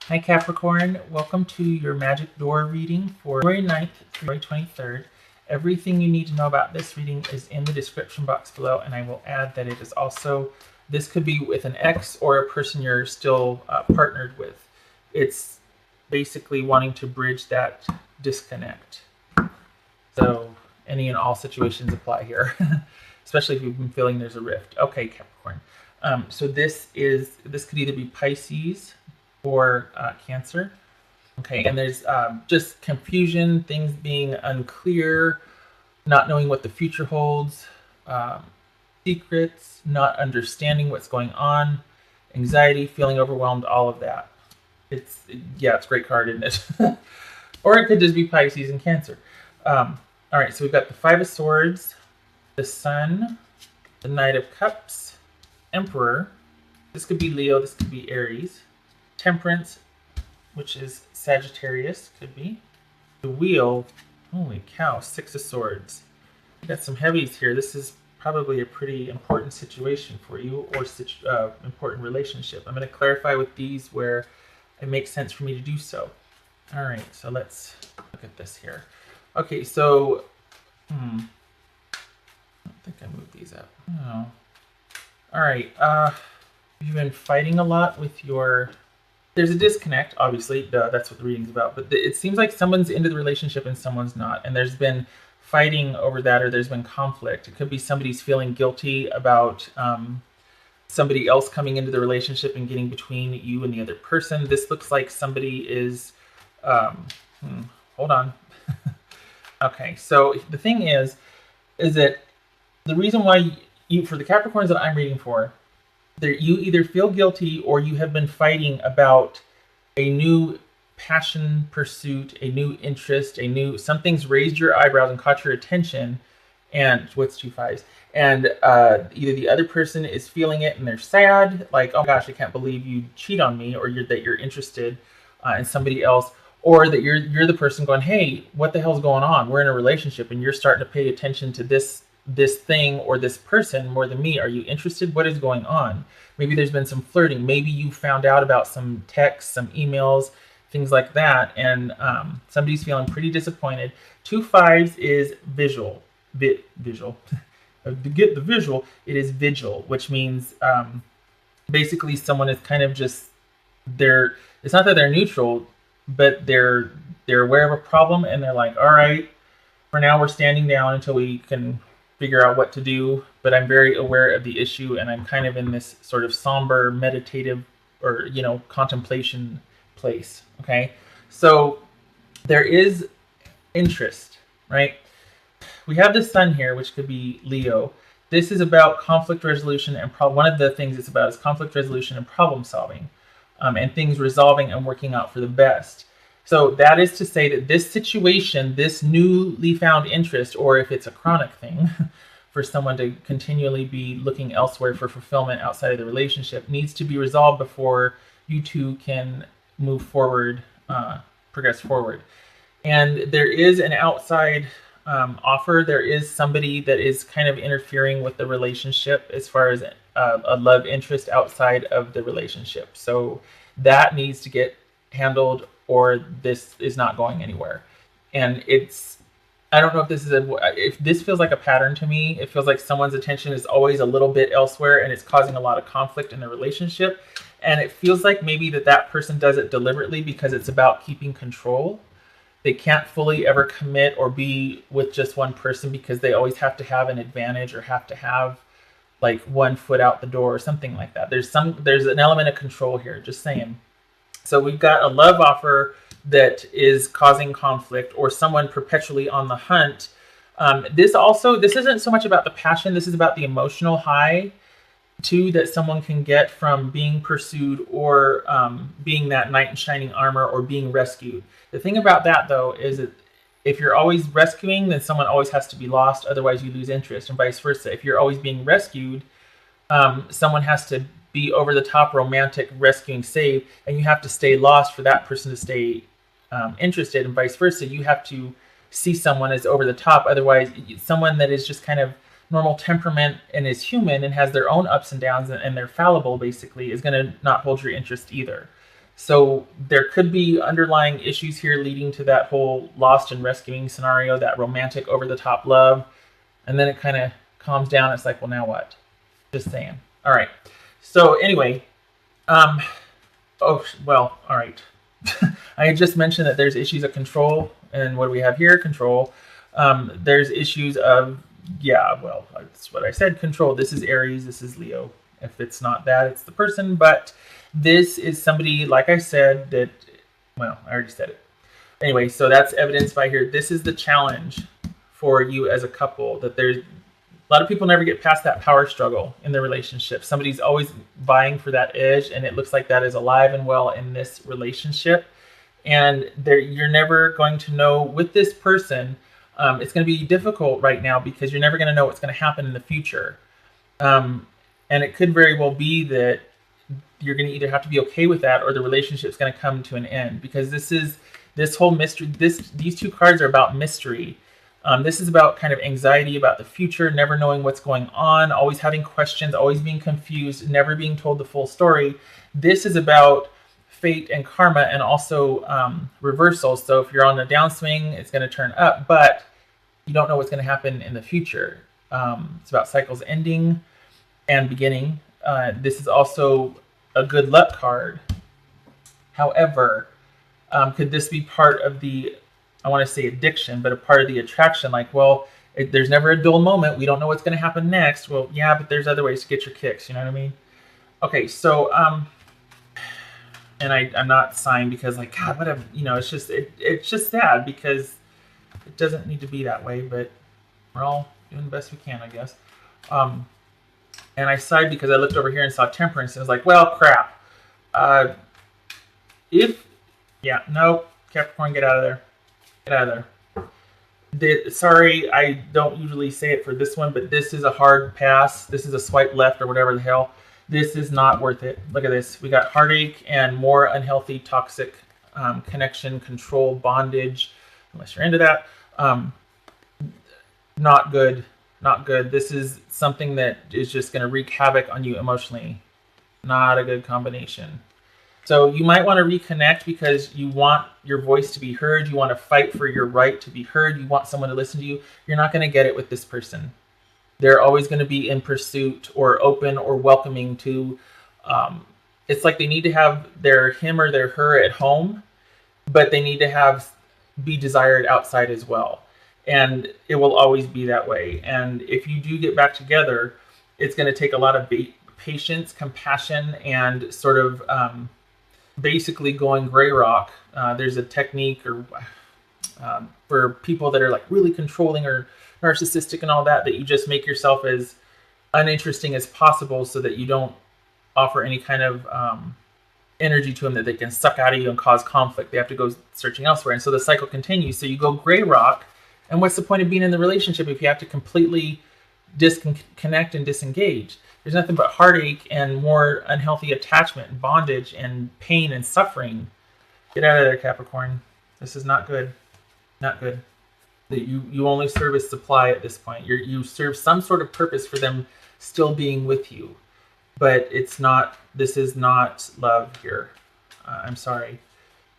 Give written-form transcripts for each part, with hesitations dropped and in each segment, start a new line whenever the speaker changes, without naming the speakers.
Hi Capricorn, welcome to your Magic Door reading for February 9th through February 23rd. Everything you need to know about this reading is in the description box below, and I will add that it is also, this could be with an ex or a person you're still partnered with. It's basically wanting to bridge that disconnect. So any and all situations apply here, especially if you've been feeling there's a rift. Okay, Capricorn. So this could either be Pisces or Cancer. Okay, and there's just confusion, things being unclear, not knowing what the future holds, secrets, not understanding what's going on, anxiety, feeling overwhelmed, all of that. It's a great card, isn't it? Or it could just be Pisces and Cancer. All right, so we've got the Five of Swords, the Sun, the Knight of Cups, Emperor. This could be Leo, this could be Aries. Temperance, which is Sagittarius, could be. The Wheel, holy cow, Six of Swords. You got some heavies here. This is probably a pretty important situation for you, or important relationship. I'm going to clarify with these where it makes sense for me to do so. All right, so let's look at this here. Okay, so, I don't think I moved these up. Oh. All right, you've been fighting a lot with your... There's a disconnect, obviously, that's what the reading's about, but it seems like someone's into the relationship and someone's not, and there's been fighting over that, or there's been conflict. It could be somebody's feeling guilty about somebody else coming into the relationship and getting between you and the other person. This looks like somebody is, hold on. Okay, so the thing is that the reason why for the Capricorns that I'm reading for, you either feel guilty or you have been fighting about a new passion pursuit, a new interest, something's raised your eyebrows and caught your attention, and what's two fives? And either the other person is feeling it and they're sad, like, oh gosh, I can't believe you cheat on me, or that you're interested in somebody else, or that you're the person going, hey, what the hell's going on? We're in a relationship and you're starting to pay attention to this thing or this person more than me. Are you interested? What is going on? Maybe there's been some flirting. Maybe you found out about some texts, some emails, things like that, and somebody's feeling pretty disappointed. Two fives is visual. Visual. To get the visual, it is vigil, which means basically someone is kind of just it's not that they're neutral, but they're aware of a problem and they're like, all right, for now we're standing down until we can figure out what to do, but I'm very aware of the issue and I'm kind of in this sort of somber, meditative, or, contemplation place, okay? So there is interest, right? We have the Sun here, which could be Leo. This is about conflict resolution, and one of the things it's about is conflict resolution and problem solving, and things resolving and working out for the best. So that is to say that this situation, this newly found interest, or if it's a chronic thing for someone to continually be looking elsewhere for fulfillment outside of the relationship, needs to be resolved before you two can move forward, progress forward. And there is an outside offer. There is somebody that is kind of interfering with the relationship as far as a love interest outside of the relationship. So that needs to get handled, or this is not going anywhere. And I don't know if if this feels like a pattern to me. It feels like someone's attention is always a little bit elsewhere and it's causing a lot of conflict in the relationship. And it feels like maybe that person does it deliberately because it's about keeping control. They can't fully ever commit or be with just one person because they always have to have an advantage or have to have like one foot out the door or something like that. There's an element of control here, just saying. So we've got a love offer that is causing conflict, or someone perpetually on the hunt. This isn't so much about the passion. This is about the emotional high, too, that someone can get from being pursued, or being that knight in shining armor, or being rescued. The thing about that, though, is that if you're always rescuing, then someone always has to be lost. Otherwise, you lose interest, and vice versa. If you're always being rescued, someone has to be over the top romantic rescuing save, and you have to stay lost for that person to stay interested, and vice versa. You have to see someone as over the top. Otherwise, someone that is just kind of normal temperament and is human and has their own ups and downs and they're fallible, basically, is going to not hold your interest either. So there could be underlying issues here leading to that whole lost and rescuing scenario, that romantic over the top love. And then it kind of calms down. It's like, well, now what? Just saying. All right. So anyway, oh, well, all right. I had just mentioned that there's issues of control. And what do we have here? Control. There's issues of, yeah, well, that's what I said, control. This is Aries. This is Leo. If it's not that, it's the person. But this is somebody, like I said, that, well, I already said it. Anyway, so that's evidenced by here. This is the challenge for you as a couple, that there's a lot of people never get past that power struggle in their relationship. Somebody's always vying for that edge, and it looks like that is alive and well in this relationship. And you're never going to know with this person. It's going to be difficult right now because you're never going to know what's going to happen in the future. And it could very well be that you're going to either have to be okay with that, or the relationship's going to come to an end, because this whole mystery. These two cards are about mystery. This is about kind of anxiety about the future, never knowing what's going on, always having questions, always being confused, never being told the full story. This is about fate and karma, and also reversals. So if you're on the downswing, it's going to turn up, but you don't know what's going to happen in the future. It's about cycles ending and beginning. This is also a good luck card. However, could this be part of the, I want to say addiction, but a part of the attraction? Like, well, there's never a dull moment. We don't know what's going to happen next. Well, yeah, but there's other ways to get your kicks. You know what I mean? Okay, so, and I'm not sighing because, like, God, what a, it's just sad because it doesn't need to be that way, but we're all doing the best we can, I guess. And I sighed because I looked over here and saw temperance, and I was like, well, crap. No, Capricorn, get out of there. Get out of there. Sorry, I don't usually say it for this one, but this is a hard pass. This is a swipe left or whatever the hell. This is not worth it. Look at this. We got heartache and more unhealthy, toxic connection, control, bondage, unless you're into that. Not good. Not good. This is something that is just going to wreak havoc on you emotionally. Not a good combination. So you might want to reconnect because you want your voice to be heard. You want to fight for your right to be heard. You want someone to listen to you. You're not going to get it with this person. They're always going to be in pursuit or open or welcoming to. It's like they need to have their him or their her at home, but they need to be desired outside as well. And it will always be that way. And if you do get back together, it's going to take a lot of patience, compassion, and sort of basically going gray rock. There's a technique for people that are like really controlling or narcissistic and all that you just make yourself as uninteresting as possible so that you don't offer any kind of energy to them that they can suck out of you and cause conflict. They have to go searching elsewhere. And so the cycle continues. So you go gray rock. And what's the point of being in the relationship if you have to completely disconnect and disengage? There's nothing but heartache and more unhealthy attachment and bondage and pain and suffering. Get out of there, Capricorn. This is not good. Not good. You only serve as supply at this point. You serve some sort of purpose for them still being with you. But this is not love here. I'm sorry.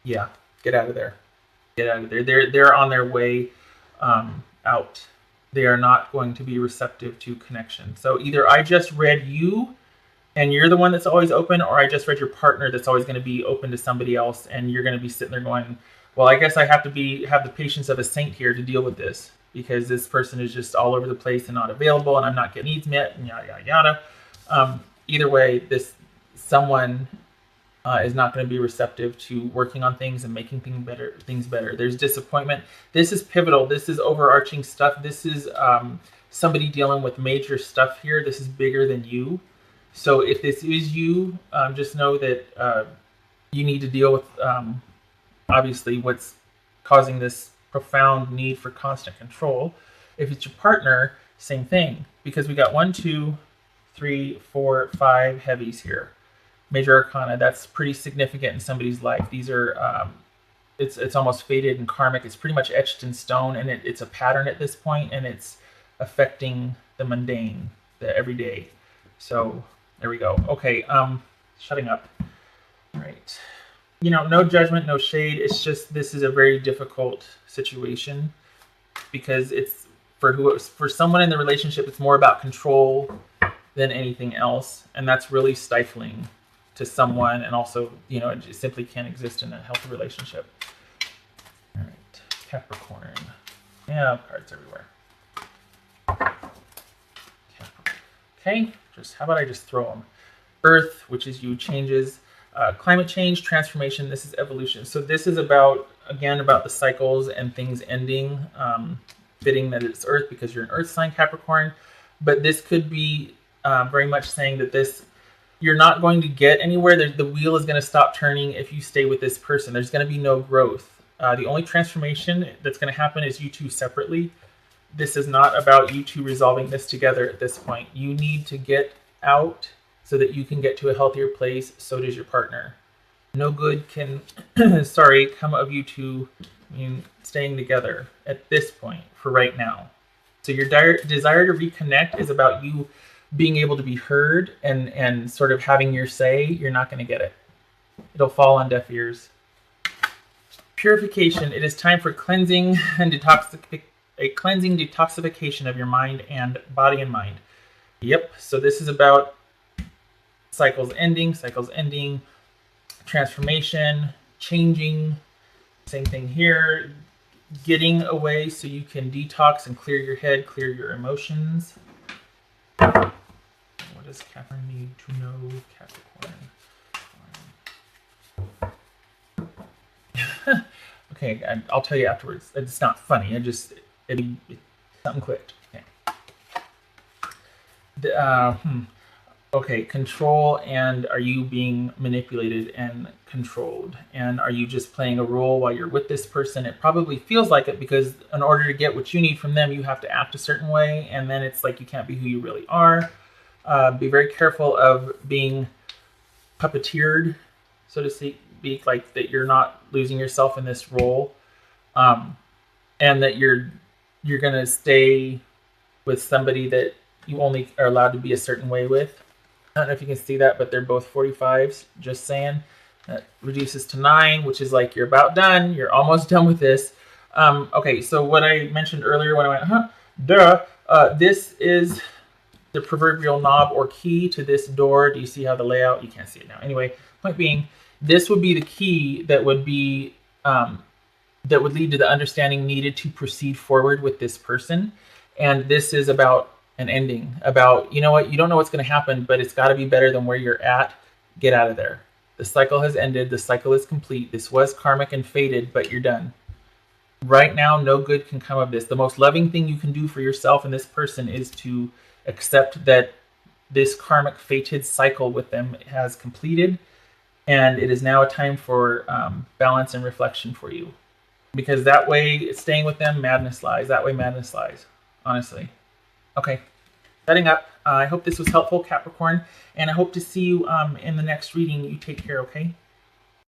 Yeah, get out of there. Get out of there. They're on their way out. They are not going to be receptive to connection. So either I just read you and you're the one that's always open, or I just read your partner that's always going to be open to somebody else, and you're going to be sitting there going, well, I guess I have to have the patience of a saint here to deal with this because this person is just all over the place and not available, and I'm not getting needs met, and yada yada yada. Either way, someone is not going to be receptive to working on things and making things better. There's disappointment. This is pivotal. This is overarching stuff. This is somebody dealing with major stuff here. This is bigger than you. So if this is you, just know that you need to deal with obviously what's causing this profound need for constant control. If it's your partner, same thing, because we got 1, 2, 3, 4, 5 heavies here. Major arcana, that's pretty significant in somebody's life. These are, it's almost fated and karmic. It's pretty much etched in stone, and it's a pattern at this point, and it's affecting the mundane, the everyday. So there we go. Okay, shutting up. All right. you know, no judgment, no shade. It's just this is a very difficult situation because it's for someone in the relationship. It's more about control than anything else, and that's really stifling to someone. And also, you know, it just simply can't exist in a healthy relationship. All right, Capricorn. Yeah, cards everywhere. Okay, just how about I just throw them? Earth, which is you, changes. Climate change, transformation. This is evolution. So this is about, again, about the cycles and things ending. Fitting that it's Earth because you're an Earth sign, Capricorn. But this could be very much saying that you're not going to get anywhere. The wheel is going to stop turning if you stay with this person. There's going to be no growth. The only transformation that's going to happen is you two separately. This is not about you two resolving this together at this point. You need to get out so that you can get to a healthier place. So does your partner. No good can, come of you two staying together at this point for right now. So your desire to reconnect is about you being able to be heard and sort of having your say. You're not going to get it. It'll fall on deaf ears. Purification. It is time for cleansing and detoxification of your mind and body and mind. Yep. So this is about cycles ending, transformation, changing. Same thing here. Getting away so you can detox and clear your head, clear your emotions. What does Capricorn need to know, Capricorn? Okay, I'll tell you afterwards. It's not funny. Something clicked. Okay. Okay, control, and are you being manipulated and controlled? And are you just playing a role while you're with this person? It probably feels like it because in order to get what you need from them, you have to act a certain way, and then it's like you can't be who you really are. Be very careful of being puppeteered, so to speak, like that you're not losing yourself in this role, and that you're going to stay with somebody that you only are allowed to be a certain way with. I don't know if you can see that, but they're both 45s, just saying. That reduces to 9, which is like you're about done. You're almost done with this. Okay, so what I mentioned earlier when I went, this is the proverbial knob or key to this door. Do you see how the layout? You can't see it now. Anyway, point being, this would be the key that would be that would lead to the understanding needed to proceed forward with this person. And this is about an ending, about, you know what, you don't know what's going to happen, but it's got to be better than where you're at. Get out of there. The cycle has ended. The cycle is complete. This was karmic and fated, but you're done. Right now, no good can come of this. The most loving thing you can do for yourself and this person is to accept that this karmic fated cycle with them has completed, and it is now a time for balance and reflection for you. Because that way, staying with them, madness lies. That way, madness lies. Honestly. Okay, setting up. I hope this was helpful, Capricorn, and I hope to see you in the next reading. You take care, okay?